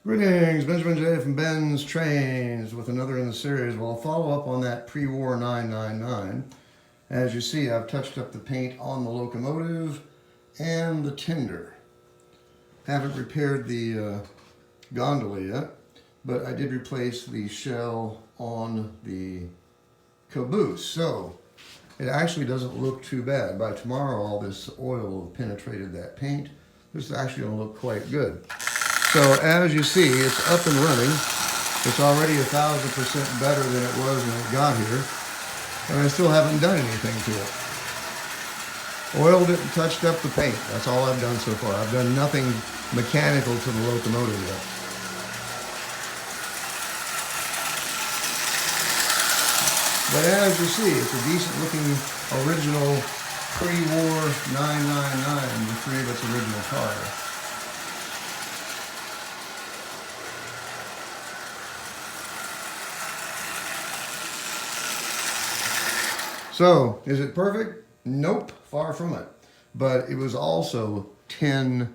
Greetings, Benjamin J. from BENZTRAINZ with another in the series. Well, I'll follow up on that Prewar 999. As you see, I've touched up the paint on the locomotive and the tender. Haven't repaired the gondola yet, but I did replace the shell on the caboose. So it actually doesn't look too bad. By tomorrow, all this oil will have penetrated that paint. This is actually going to look quite good. So as you see, it's up and running. It's already 1,000% better than it was when it got here. And I still haven't done anything to it. Oiled it and touched up the paint. That's all I've done so far. I've done nothing mechanical to the locomotive yet. But as you see, it's a decent looking original Prewar 999 with three of its original cars. So, is it perfect? Nope, far from it. But it was also $10.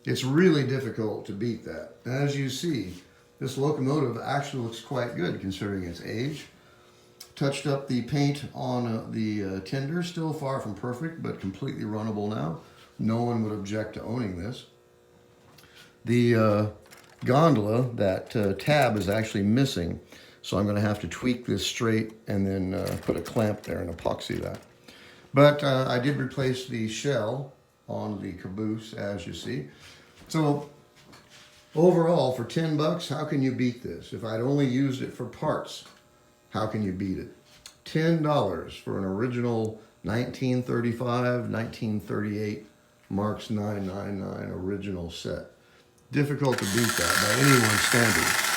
It's really difficult to beat that. As you see, this locomotive actually looks quite good considering its age. Touched up the paint on the tender, still far from perfect, but completely runnable now. No one would object to owning this. The gondola, that tab is actually missing. So I'm going to have to tweak this straight and then put a clamp there and epoxy that. But I did replace the shell on the caboose, as you see. So overall, for $10, how can you beat this? If I'd only used it for parts, how can you beat it? $10 for an original 1935, 1938 Marx 999 original set. Difficult to beat that by anyone's standards.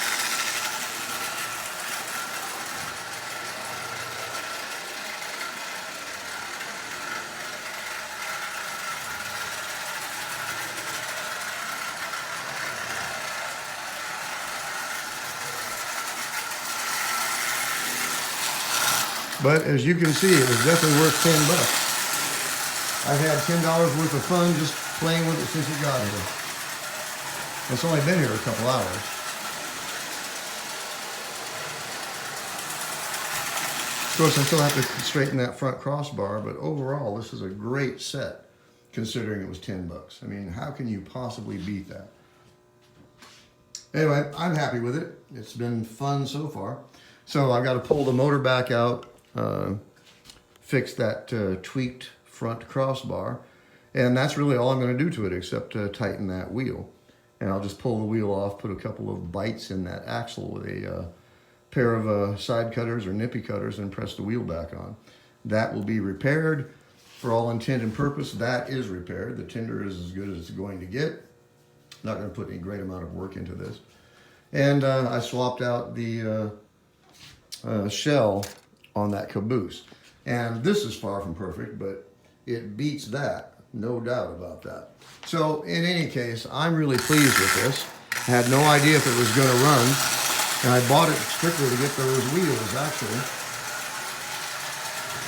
But as you can see, it was definitely worth $10. I've had $10 worth of fun just playing with it since it got here. It's only been here a couple hours. Of course, I still have to straighten that front crossbar, but overall, this is a great set considering it was $10. I mean, how can you possibly beat that? Anyway, I'm happy with it. It's been fun so far. So I've got to pull the motor back out, fix that tweaked front crossbar, and that's really all I'm going to do to it except tighten that wheel. And I'll just pull the wheel off, put a couple of bites in that axle with a pair of side cutters or nippy cutters, and press the wheel back on. That will be repaired. For all intent and purpose, that is repaired. The tender is as good as it's going to get. Not going to put any great amount of work into this. And I swapped out the shell on that caboose. And this is far from perfect, but it beats that, no doubt about that. So in any case, I'm really pleased with this. I had no idea if it was going to run, and I bought it strictly to get those wheels, actually.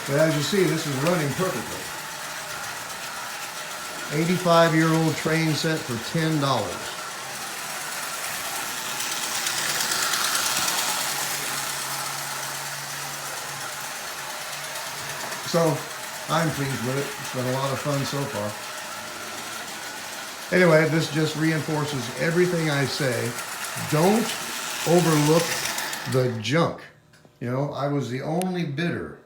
But as you see, this is running perfectly. 85-year-old train set for $10. So, I'm pleased with it. It's been a lot of fun so far. Anyway, this just reinforces everything I say. Don't overlook the junk. You know, I was the only bidder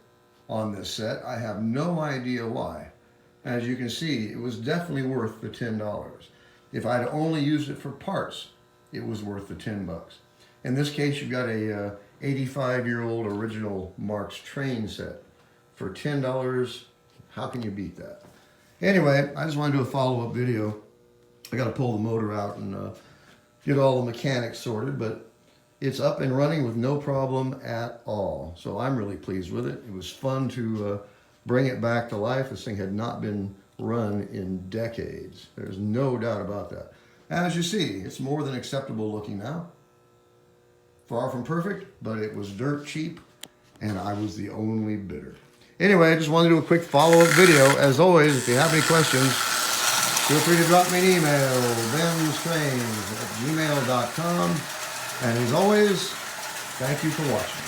on this set. I have no idea why. As you can see, it was definitely worth the $10. If I'd only used it for parts, it was worth the $10. In this case, you've got a 85-year-old original Marx train set. For $10, how can you beat that? Anyway, I just want to do a follow-up video. I got to pull the motor out and get all the mechanics sorted, but it's up and running with no problem at all. So I'm really pleased with it. It was fun to bring it back to life. This thing had not been run in decades. There's no doubt about that. As you see, it's more than acceptable looking now. Far from perfect, but it was dirt cheap, and I was the only bidder. Anyway, I just wanted to do a quick follow-up video. As always, if you have any questions, Feel free to drop me an email, BENZTRAINZ@gmail.com. And as always, thank you for watching.